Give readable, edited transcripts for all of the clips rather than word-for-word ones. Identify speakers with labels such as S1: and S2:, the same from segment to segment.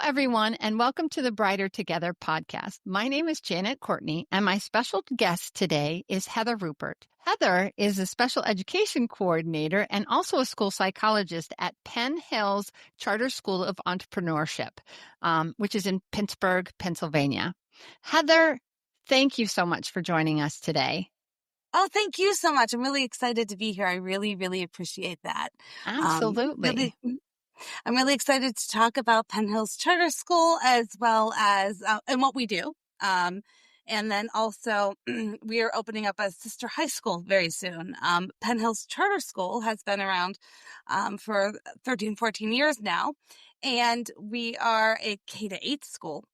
S1: everyone, and welcome to the Brighter Together podcast. My name is Janet Courtney, and my special guest today is Heather Rupert. Heather is a special education coordinator and also a school psychologist at Penn Hills Charter School of Entrepreneurship, which is in Pittsburgh, Pennsylvania. Heather, thank you so much for joining us today.
S2: Oh, thank you so much. I'm really excited to be here. I really, really appreciate that.
S1: Absolutely.
S2: I'm really excited to talk about Penn Hills Charter School as well as and what we do. And then also we are opening up a sister high school very soon. Penn Hills Charter School has been around for 13, 14 years now. And we are a K-8 school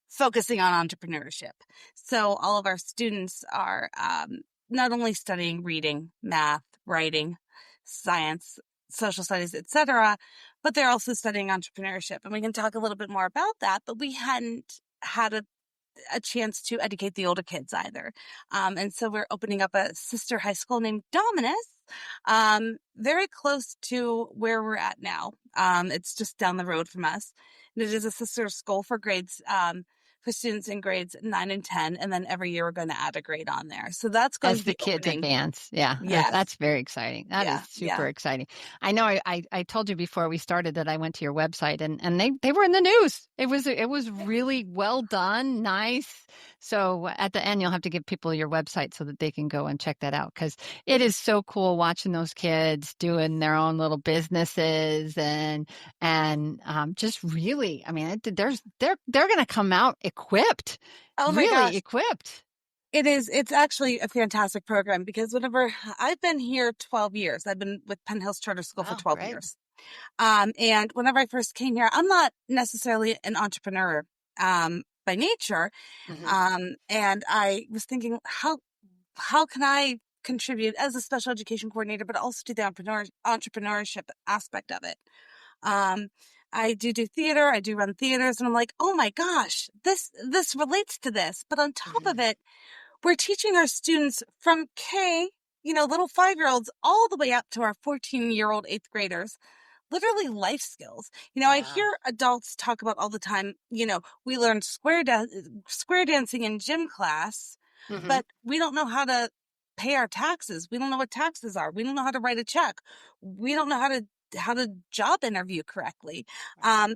S2: focusing on entrepreneurship. So all of our students are not only studying reading, math, writing, science, social studies, etc., but they're also studying entrepreneurship. And we can talk a little bit more about that, but we hadn't had a chance to educate the older kids either. And so we're opening up a sister high school named Dominus, very close to where we're at now. It's just down the road from us. And it is a sister school for grades, for students in grades 9 and 10, and then every year we're going to add a grade on there. So that's going to be
S1: as the kids
S2: opening.
S1: Advance. Yeah.
S2: Yes.
S1: That's very exciting. That is super exciting. I know I told you before we started that I went to your website and they were in the news. It was really well done, nice. So at the end, you'll have to give people your website so that they can go and check that out, because it is so cool watching those kids doing their own little businesses and just really, I mean, they're going to come out equipped.
S2: Oh my
S1: really
S2: gosh.
S1: Equipped.
S2: It's actually a fantastic program, because whenever I've been here 12 years, I've been with Penn Hills Charter School for 12 years. And whenever I first came here, I'm not necessarily an entrepreneur, by nature. And I was thinking, how can I contribute as a special education coordinator, but also to the entrepreneurship aspect of it? I do theater. I do run theaters, and I'm like, oh my gosh, this relates to this. But on top of it, we're teaching our students from K, little 5-year-olds, all the way up to our 14-year-old 8th graders, literally life skills. I hear adults talk about all the time, we learned square dancing in gym class, but we don't know how to pay our taxes. We don't know what taxes are. We don't know how to write a check. We don't know how to job interview correctly. And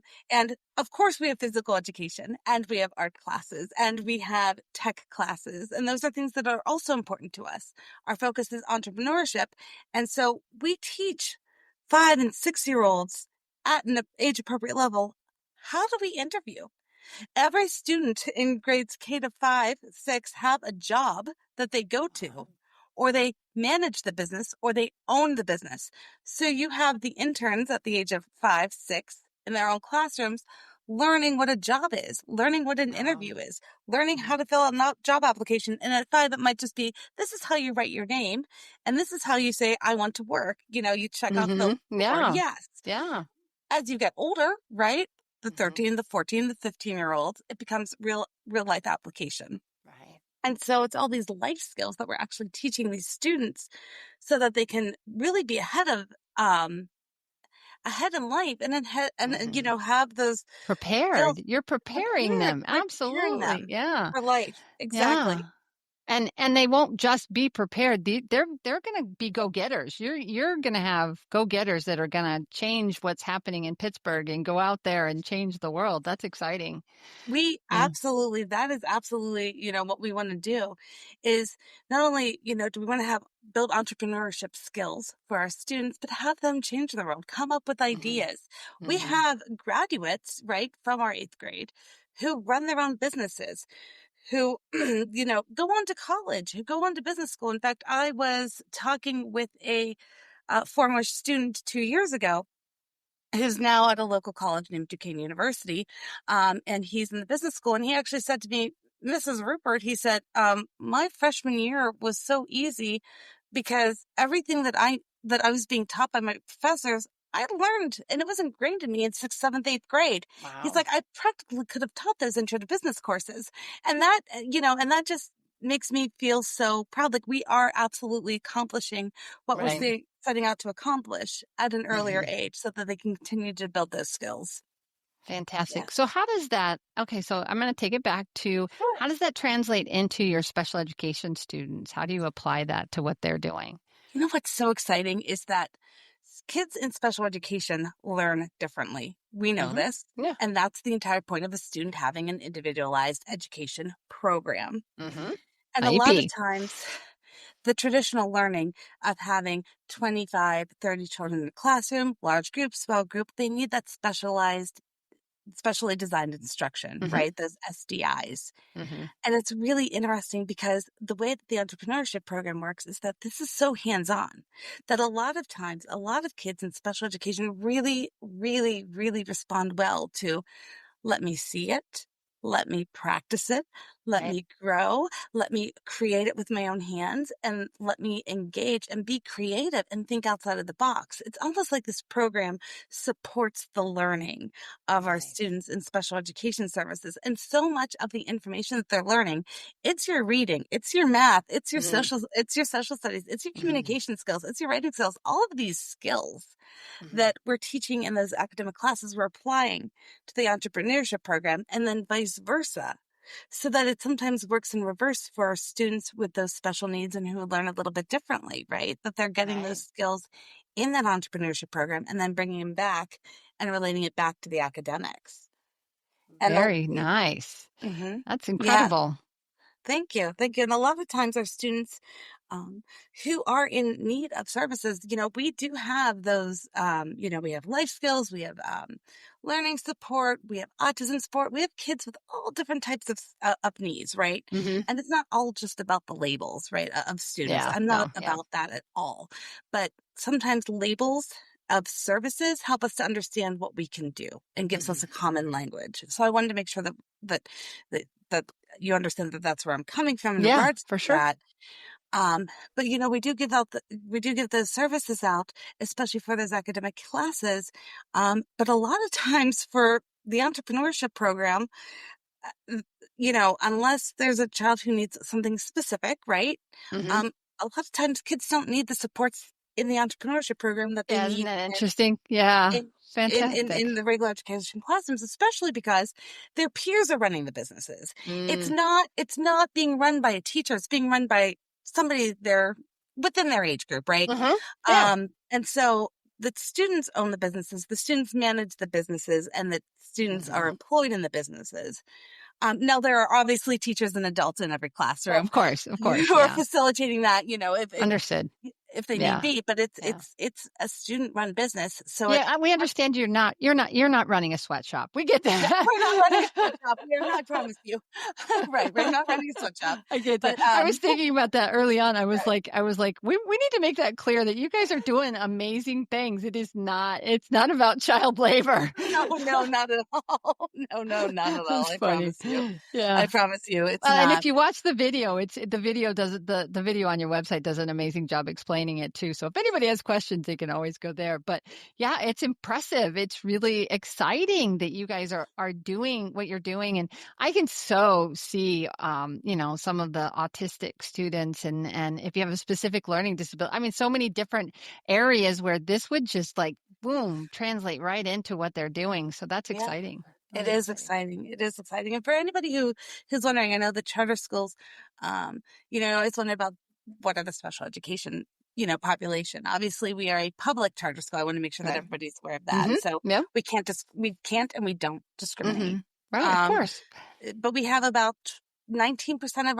S2: of course we have physical education, and we have art classes, and we have tech classes. And those are things that are also important to us. Our focus is entrepreneurship. And so we teach 5 and 6-year-olds at an age appropriate level, how do we interview? Every student in grades K to 5, 6 have a job that they go to, or they manage the business, or they own the business. So you have the interns at the age of 5, 6 in their own classrooms learning what a job is, learning what an interview is, learning how to fill out a job application. And at 5, it might just be, this is how you write your name, and this is how you say, I want to work. You check off the word yes.
S1: Yeah.
S2: As you get older, right? The 13, the 14, the 15-year-olds, it becomes real life application.
S1: Right.
S2: And so it's all these life skills that we're actually teaching these students so that they can really be ahead in life and have those
S1: prepared.
S2: skills.
S1: You're preparing them. Absolutely. Yeah.
S2: For life. Exactly.
S1: Yeah. And they won't just be prepared. They're going to be go-getters. You're going to have go-getters that are going to change what's happening in Pittsburgh and go out there and change the world. That's exciting.
S2: Absolutely, that is absolutely, what we want to do is not only, do we want to build entrepreneurship skills for our students, but have them change the world, come up with ideas. We have graduates, right, from our 8th grade who run their own businesses, who, go on to college, who go on to business school. In fact, I was talking with a former student 2 years ago who's now at a local college named Duquesne University, and he's in the business school. And he actually said to me, Mrs. Rupert, he said, my freshman year was so easy because everything that I was being taught by my professors, I learned, and it was ingrained in me in 6th, 7th, 8th grade.
S1: Wow.
S2: He's like, I practically could have taught those intro to business courses. And that, and that just makes me feel so proud. Like we are absolutely accomplishing what we're setting out to accomplish at an earlier age so that they can continue to build those skills.
S1: Fantastic.
S2: Yes.
S1: So how does that, okay, so I'm going to take it back to
S2: Sure.
S1: how does that translate into your special education students? How do you apply that to what they're doing?
S2: You know what's so exciting is that kids in special education learn differently. We know
S1: Hmm.
S2: this.
S1: Yeah.
S2: And that's the entire point of a student having an individualized education program.
S1: Hmm.
S2: And a lot of
S1: IEP.
S2: times, the traditional learning of having 25, 30 children in a classroom, large group, small group, they need that specially designed instruction,
S1: Hmm.
S2: right? Those SDIs.
S1: Hmm.
S2: And it's really interesting because the way that the entrepreneurship program works is that this is so hands-on that a lot of times, a lot of kids in special education really, really, really respond well to let me see it. Let me practice it. Let
S1: Right.
S2: me grow. Let me create it with my own hands and let me engage and be creative and think outside of the box. It's almost like this program supports the learning of our
S1: Nice.
S2: students in special education services. And so much of the information that they're learning, it's your reading, it's your math,
S1: Hmm.
S2: it's your social studies, it's your
S1: Hmm.
S2: communication skills, it's your writing skills, all of these skills
S1: Hmm.
S2: that we're teaching in those academic classes, we're applying to the entrepreneurship program, and then vice versa. So that it sometimes works in reverse for our students with those special needs and who learn a little bit differently, right? That they're getting those
S1: Right.
S2: skills in that entrepreneurship program and then bringing them back and relating it back to the academics. And
S1: Very nice.
S2: mm-hmm,
S1: That's
S2: yeah,
S1: incredible.
S2: thank you. Thank you. And a lot of times our students um, who are in need of services, we do have those, we have life skills, we have learning support, we have autism support, we have kids with all different types of needs, right?
S1: Hmm.
S2: And it's not all just about the labels, right, of students.
S1: Yeah.
S2: I'm not
S1: No. Yeah.
S2: about that at all. But sometimes labels of services help us to understand what we can do and gives us a
S1: Hmm.
S2: common language. So I wanted to make sure that that you understand that that's where I'm coming from in
S1: Yeah,
S2: regards
S1: for
S2: to
S1: sure.
S2: that. But we do give those services out, especially for those academic classes. But a lot of times for the entrepreneurship program, uh, unless there's a child who needs something specific, right?
S1: Hmm.
S2: A lot of times kids don't need the supports in the entrepreneurship program that they
S1: Yeah, isn't
S2: need
S1: that interesting? Yeah.
S2: in
S1: Fantastic.
S2: in the regular education classrooms, especially because their peers are running the businesses.
S1: Mm.
S2: It's not being run by a teacher, it's being run by somebody there within their age group, right?
S1: Hmm. Yeah.
S2: And so the students own the businesses, the students manage the businesses, and the students are
S1: Hmm.
S2: employed in the businesses. Now there are obviously teachers and adults in every classroom
S1: Of course. Of course.
S2: who are
S1: Yeah.
S2: facilitating that,
S1: Understood.
S2: if they need
S1: Yeah.
S2: be, but it's
S1: Yeah.
S2: a student run business. So it
S1: Yeah, we understand you're not running a sweatshop. We get
S2: Yeah,
S1: that.
S2: we're not running a sweatshop. We are not, I promise you. Right, we're not running a sweatshop.
S1: I get that.
S2: But,
S1: I was thinking about that early on.
S2: right.
S1: I was like, we need to make that clear that you guys are doing amazing things. It's not about child labor.
S2: No, no, not at all. No, no, not at all.
S1: That's
S2: I
S1: funny.
S2: promise you.
S1: Yeah.
S2: I promise you, it's
S1: And
S2: not.
S1: if you watch the video, the video on your website does an amazing job explaining it too. So if anybody has questions, they can always go there. But yeah, it's impressive. It's really exciting that you guys are doing what you're doing. And I can so see some of the autistic students and if you have a specific learning disability, I mean, so many different areas where this would just like boom, translate right into what they're doing. So that's
S2: Yeah,
S1: exciting.
S2: it
S1: Really
S2: is
S1: exciting.
S2: exciting. It is exciting. And for anybody who's wondering, I know the charter schools, I always wonder about what are the special education, population. Obviously, we are a public charter school. I want to make sure that
S1: Right.
S2: everybody's aware of that.
S1: Mm-hmm.
S2: So
S1: Yeah.
S2: we can't and we don't discriminate.
S1: Mm-hmm. Right, of
S2: Um,
S1: course.
S2: but we have about 19% of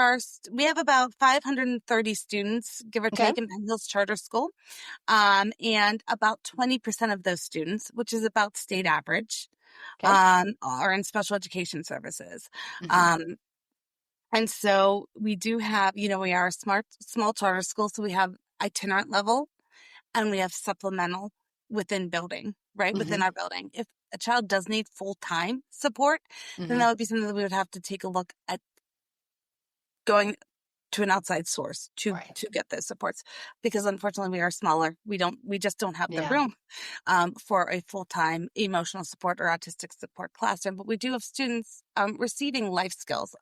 S2: we have about 530 students, give or
S1: Okay.
S2: take, in Penn Hills Charter School. And about 20% of those students, which is about state average,
S1: Okay.
S2: are in special education services.
S1: Mm-hmm.
S2: Um, and so we do have, we are a small charter school. So we have itinerant level and we have supplemental within building, right?
S1: Mm-hmm.
S2: Within our building. If a child does need full-time support, then
S1: Mm-hmm.
S2: that would be something that we would have to take a look at going to an outside source to
S1: Right.
S2: get those supports, because unfortunately we are smaller. We just don't have the
S1: Yeah.
S2: room for a full-time emotional support or autistic support classroom. But we do have students receiving life skills,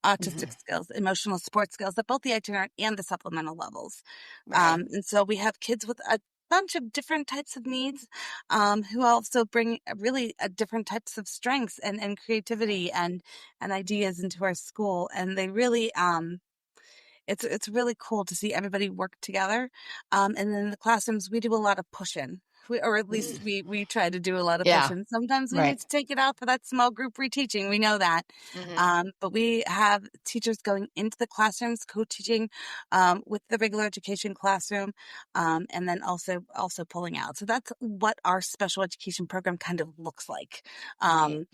S1: Mm-hmm.
S2: autistic skills, emotional support skills at both the itinerant and the supplemental levels.
S1: Right.
S2: And so we have kids with bunch of different types of needs, who also bring really different types of strengths and creativity and ideas into our school. And they really, it's really cool to see everybody work together. And then in the classrooms, we do a lot of push-in. Or at least we try to do a lot of
S1: Yeah.
S2: push-in. Sometimes we
S1: Right.
S2: need to take it out for that small group reteaching. We know that. But we have teachers going into the classrooms, co-teaching with the regular education classroom, and then also pulling out. So that's what our special education program kind of looks like.
S1: Right.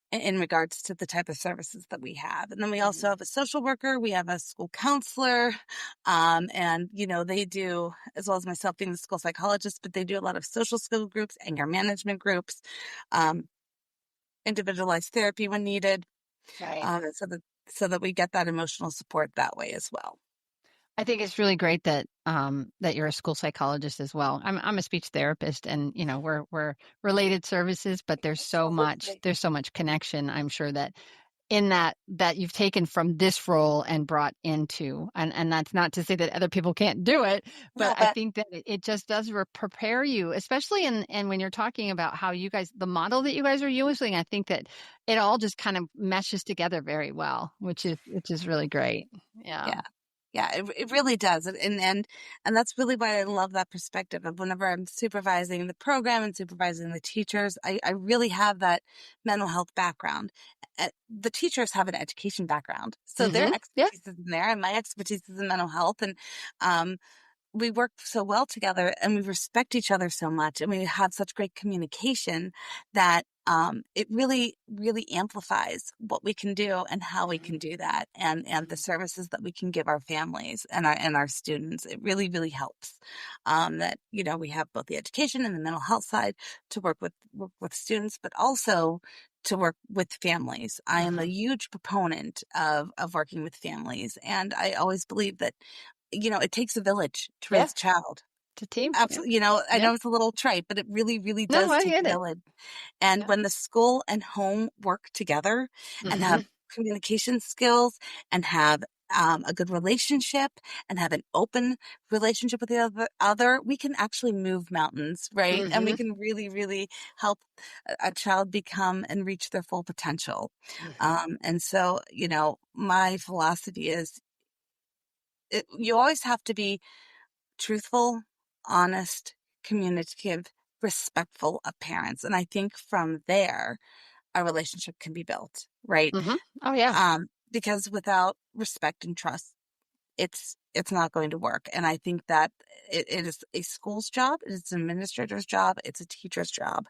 S2: In regards to the type of services that we have. And then we also have a social worker, we have a school counselor, and, they do, as well as myself being the school psychologist, but they do a lot of social skill groups, anger management groups, um, individualized therapy when needed,
S1: Right.
S2: so that we get that emotional support that way as well.
S1: I think it's really great that that you're a school psychologist as well. I'm a speech therapist, and we're related services, but there's so much connection. I'm sure that in that you've taken from this role and brought into, and that's not to say that other people can't do it, but
S2: No,
S1: I
S2: but
S1: think that it just does prepare you, especially and when you're talking about how you guys, the model that you guys are using. I think that it all just kind of meshes together very well, which is really great. Yeah.
S2: yeah. Yeah, it really does. And that's really why I love that perspective of whenever I'm supervising the program and supervising the teachers, I really have that mental health background. The teachers have an education background. So their
S1: Yeah.
S2: expertise is in there and my expertise is in mental health. And um, we work so well together and we respect each other so much and we have such great communication that it really, really amplifies what we can do and how we can do that and the services that we can give our families and our students. It really, really helps that, we have both the education and the mental health side to work with students, but also to work with families. I am a huge proponent of working with families. And I always believe that it takes a village to
S1: Yeah.
S2: raise a child.
S1: It's a team. Yeah.
S2: Absolutely. I
S1: Yeah.
S2: know it's a little trite, but it really, really
S1: No,
S2: does
S1: I
S2: take a
S1: get it.
S2: village. And
S1: Yeah.
S2: when the school and home work together and have communication skills and have a good relationship and have an open relationship with the other, we can actually move mountains, right? And we can really, really help a child become and reach their full potential. And so, my philosophy is you always have to be truthful, honest, communicative, respectful of parents. And I think from there, a relationship can be built, right?
S1: Oh yeah.
S2: Because without respect and trust, it's not going to work. And I think that it is a school's job, it's an administrator's job, it's a teacher's job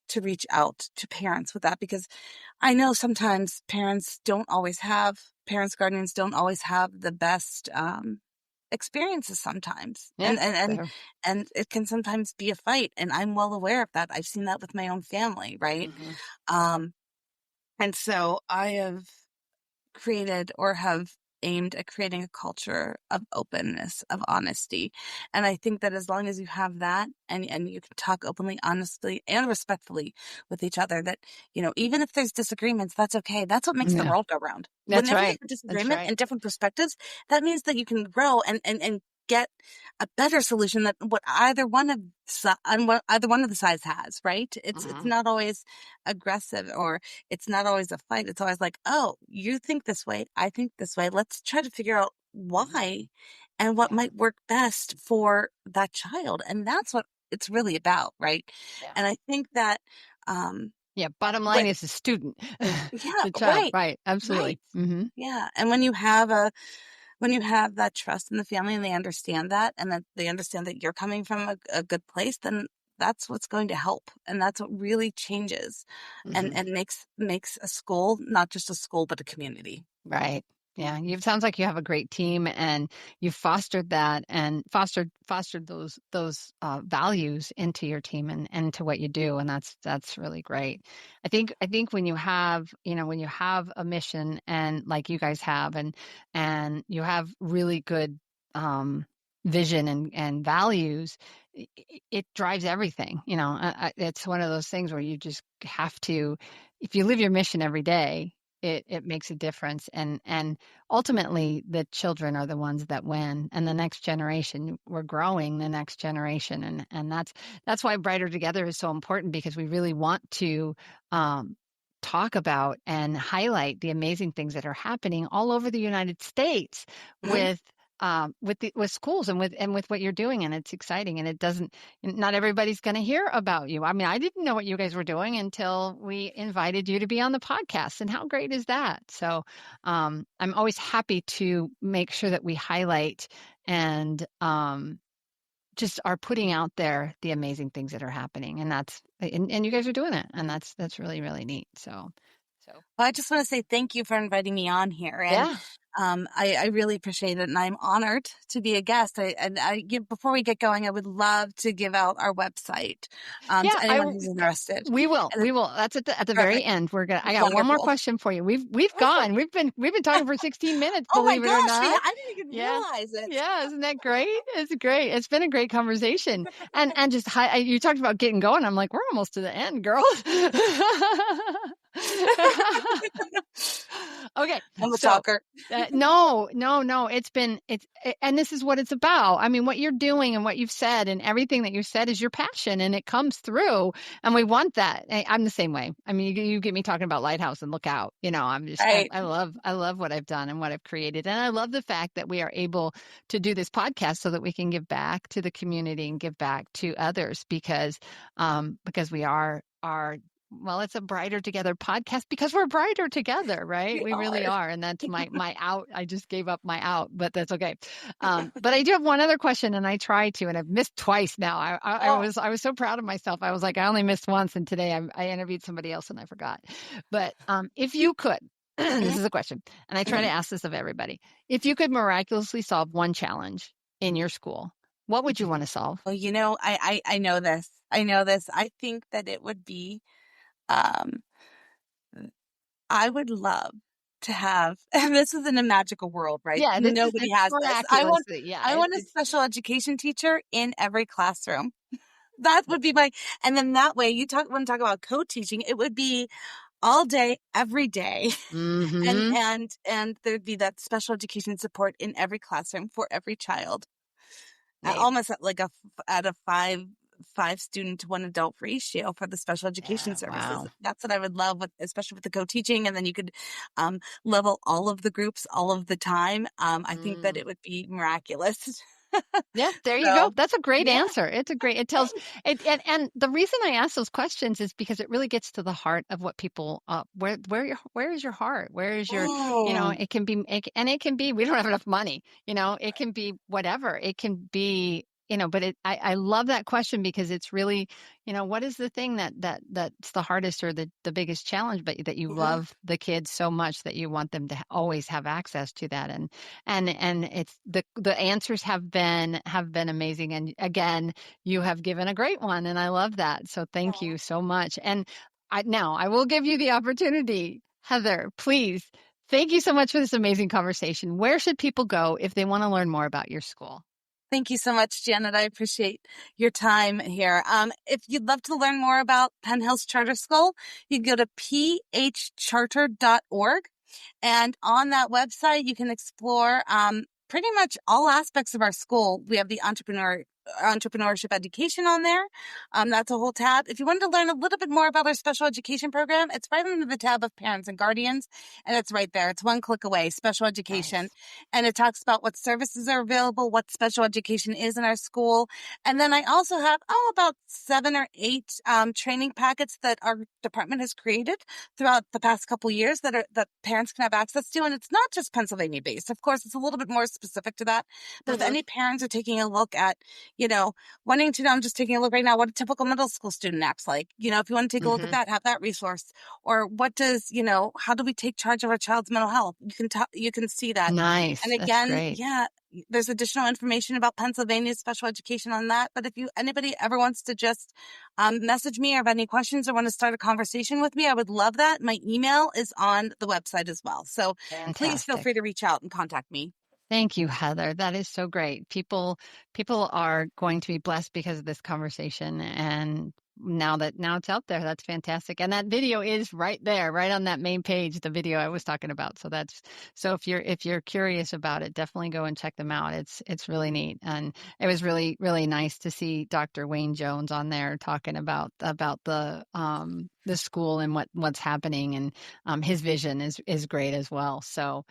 S2: to reach out to parents with that because I know sometimes guardians don't always have the best experiences sometimes.
S1: Yeah.
S2: And it can sometimes be a fight. And I'm well aware of that. I've seen that with my own family, right? Um, and so I have created or have aimed at creating a culture of openness, of honesty. And I think that as long as you have that and you can talk openly, honestly, and respectfully with each other, that, even if there's disagreements, that's okay. That's what makes the
S1: Yeah.
S2: world go round.
S1: That's
S2: Whenever you
S1: right.
S2: have a
S1: That's
S2: disagreement
S1: right.
S2: and different perspectives, that means that you can grow and get a better solution than what either one of the sides has, right? It's not always aggressive or it's not always a fight. It's always like, oh, you think this way, I think this way. Let's try to figure out why and what
S1: Yeah.
S2: might work best for that child. And that's what it's really about, right?
S1: Yeah.
S2: And I think that um
S1: Yeah. Bottom line
S2: when
S1: is the student,
S2: yeah,
S1: the child.
S2: right.
S1: Right. Absolutely.
S2: Right. Yeah. And when you have that trust in the family and they understand that and that they understand that you're coming from a good place, then that's what's going to help. And that's what really changes and makes a school not just a school, but a community.
S1: Right. Yeah. It sounds like you have a great team and you've fostered that and fostered those values into your team and to what you do. And that's really great. I think when you have, when you have a mission and like you guys have and you have really good vision and values, it drives everything. It's one of those things where you just have to, if you live your mission every day, it makes a difference. And ultimately the children are the ones that win, and the next generation, we're growing the next generation. And that's why Brighter Together is so important, because we really want to talk about and highlight the amazing things that are happening all over the United States with schools and with what you're doing. And it's exciting, and not everybody's going to hear about you. I mean, I didn't know what you guys were doing until we invited you to be on the podcast. And how great is that? So I'm always happy to make sure that we highlight and just are putting out there the amazing things that are happening. And you guys are doing it. And that's really, really neat. So
S2: well, I just want to say thank you for inviting me on here. And I really appreciate it. And I'm honored to be a guest. Before we get going, I would love to give out our website to anyone who's interested.
S1: We will. That's at the very end. I got one more question for you. We've gone. We've been talking for 16 minutes.
S2: Oh my
S1: believe it or not.
S2: I didn't even realize it.
S1: Yeah, isn't that great? It's great. It's been a great conversation. And just you talked about getting going. I'm like, we're almost to the end, girl. Okay.
S2: I'm a talker.
S1: No. And this is what it's about. I mean, what you're doing and what you've said and everything that you've said is your passion, and it comes through, and we want that. I'm the same way. I mean, you get me talking about Lighthouse and Lookout, I'm just, right. I love what I've done and what I've created. And I love the fact that we are able to do this podcast so that we can give back to the community and give back to others, because we are well, it's a Brighter Together podcast because we're brighter together, right? We really are. And that's my out. I just gave up my out, but that's okay. But I do have one other question, and I try to, and I've missed twice now. I was so proud of myself. I was like, I only missed once, and today I interviewed somebody else and I forgot. But if you could, this is a question, and I try to ask this of everybody. If you could miraculously solve one challenge in your school, what would you want to solve?
S2: Well, I know this. I think that it would be, I would love to have, and this is in a magical world, right?
S1: Yeah,
S2: nobody has this. I want a special education teacher in every classroom. That would be and then that way want to talk about co-teaching, it would be all day, every day.
S1: Mm-hmm.
S2: And there'd be that special education support in every classroom for every child. Almost at a five student to one adult ratio for the special education services.
S1: Wow.
S2: That's what I would love, especially with the co-teaching. And then you could level all of the groups all of the time. I think that it would be miraculous.
S1: Yeah, there you go. That's a great answer. It tells it. And the reason I ask those questions is because it really gets to the heart of what people, where is your heart? Where is your, it can be, we don't have enough money, it can be whatever. It can be, but I love that question, because it's really, what is the thing that's the hardest or the biggest challenge, but that you love the kids so much that you want them to always have access to that. And it's the answers have been amazing. And again, you have given a great one, and I love that. So thank you so much. And now I will give you the opportunity, Heather, please. Thank you so much for this amazing conversation. Where should people go if they want to learn more about your school?
S2: Thank you so much, Janet. I appreciate your time here. If you'd love to learn more about Penn Hills Charter School, you can go to phcharter.org. And on that website, you can explore pretty much all aspects of our school. We have the entrepreneurship education on there. That's a whole tab. If you wanted to learn a little bit more about our special education program, it's right under the tab of parents and guardians, and it's right there. It's one click away, special education. Nice. And it talks about what services are available, what special education is in our school. And then I also have about 7 or 8 training packets that our department has created throughout the past couple years that parents can have access to. And it's not just Pennsylvania based. Of course, it's a little bit more specific to that. But if any parents are taking a look at, wanting to know, I'm just taking a look right now, what a typical middle school student acts like. If you want to take a look at that, have that resource. Or what does, how do we take charge of our child's mental health? You can see that.
S1: Nice.
S2: And again, there's additional information about Pennsylvania's special education on that. But if anybody ever wants to just message me or have any questions or want to start a conversation with me, I would love that. My email is on the website as well. So Please feel free to reach out and contact me.
S1: Thank you, Heather. That is so great. People are going to be blessed because of this conversation, and now it's out there. That's fantastic. And that video is right there, right on that main page, the video I was talking about. So if you're curious about it, definitely go and check them out. It's really neat. And it was really, really nice to see Dr. Wayne Jones on there talking about the school and what's happening, and his vision is great as well. So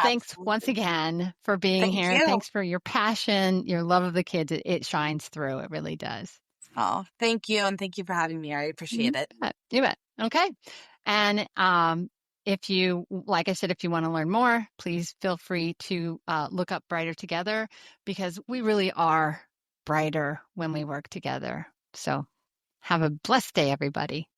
S1: thanks once again for being here.
S2: You.
S1: Thanks for your passion, your love of the kids. It shines through. It really does.
S2: Oh, thank you. And thank you for having me. I appreciate it.
S1: You bet. Okay. And if you, like I said, if you want to learn more, please feel free to look up Brighter Together, because we really are brighter when we work together. So have a blessed day, everybody.